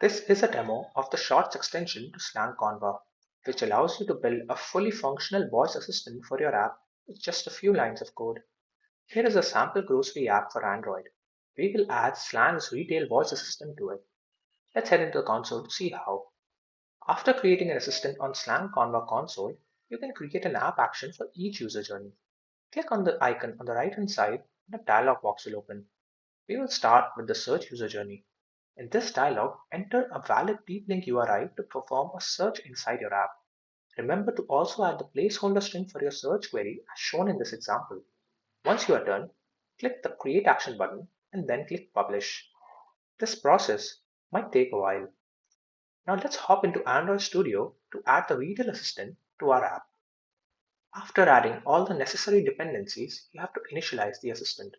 This is a demo of the Shorts extension to Slang CONVA, which allows you to build a fully functional voice assistant for your app with just a few lines of code. Here is a sample grocery app for Android. We will add Slang's retail voice assistant to it. Let's head into the console to see how. After creating an assistant on Slang CONVA console, you can create an app action for each user journey. Click on the icon on the right hand side and a dialog box will open. We will start with the search user journey. In this dialog, enter a valid deep link URI to perform a search inside your app. Remember to also add the placeholder string for your search query as shown in this example. Once you are done, click the Create Action button and then click Publish. This process might take a while. Now let's hop into Android Studio to add the Retail Assistant to our app. After adding all the necessary dependencies, you have to initialize the assistant.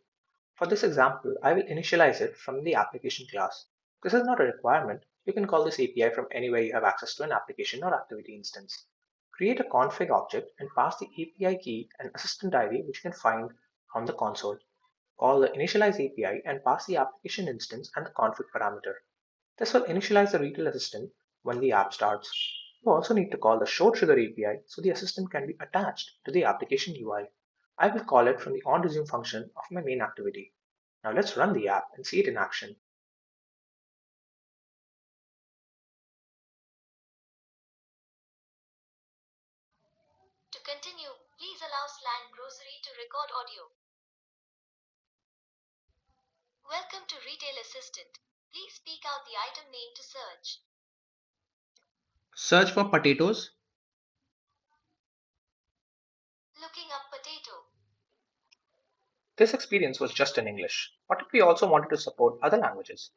For this example, I will initialize it from the application class. This is not a requirement. You can call this API from anywhere you have access to an application or activity instance. Create a config object and pass the API key and assistant ID which you can find on the console. Call the initialize API and pass the application instance and the config parameter. This will initialize the retail assistant when the app starts. You also need to call the show trigger API so the assistant can be attached to the application UI. I will call it from the onResume function of my main activity. Now let's run the app and see it in action. To continue, please allow Slang Grocery to record audio. Welcome to Retail Assistant. Please speak out the item name to search. Search for potatoes. Looking up potato. This experience was just in English. What if we also wanted to support other languages?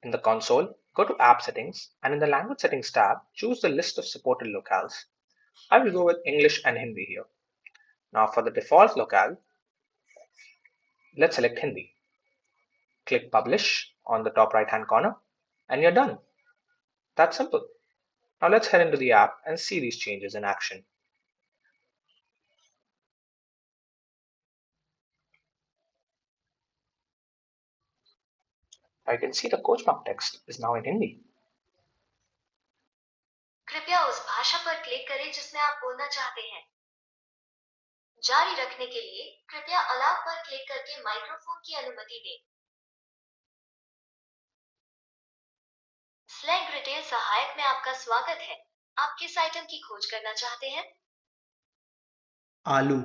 In the console, go to App Settings and in the Language Settings tab, choose the list of supported locales. I will go with English and Hindi here. Now for the default locale, let's select Hindi. Click Publish on the top right hand corner and you're done. That's simple. Now let's head into the app and see these changes in action. I can see the coach mark text is now in Hindi. कृपया उस भाषा पर click करें जिसमें आप बोलना चाहते हैं। जारी रखने के लिए कृपया अलाउ पर क्लिक करके माइक्रोफोन की अनुमति दें। स्लैंग रिटेल सहायक में आपका स्वागत है। आप किस आइटम की खोज करना चाहते हैं? आलू।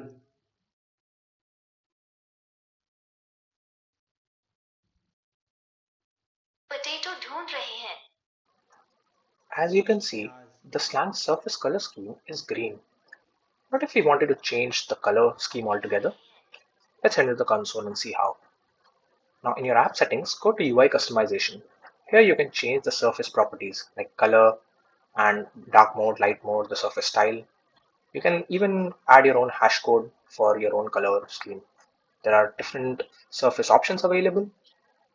पोटैटो ढूंढ रहे हैं। As you can see, the slang surface color scheme is green. What if we wanted to change the color scheme altogether? Let's head into the console and see how. Now in your app settings, go to UI customization. Here you can change the surface properties like color and dark mode, light mode, the surface style. You can even add your own hash code for your own color scheme. There are different surface options available.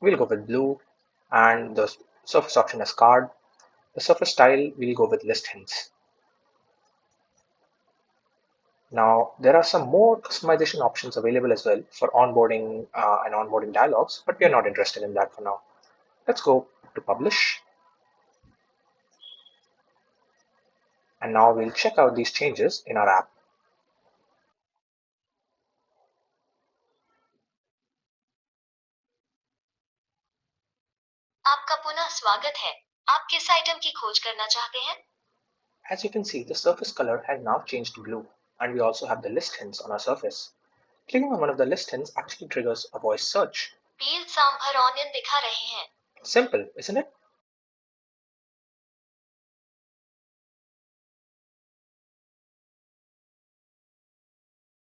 We'll go with blue and the surface option is card. The surface style, we'll go with list hints. Now, there are some more customization options available as well for onboarding and onboarding dialogues, but we are not interested in that for now. Let's go to publish. And now we'll check out these changes in our app. आपका पुनः स्वागत है। आप किस item की खोज करना चाहते हैं? As you can see, the surface color has now changed to blue, and we also have the list hints on our surface. Clicking on one of the list hints actually triggers a voice search. Peel sambar onion दिखा रहे हैं। Simple, isn't it?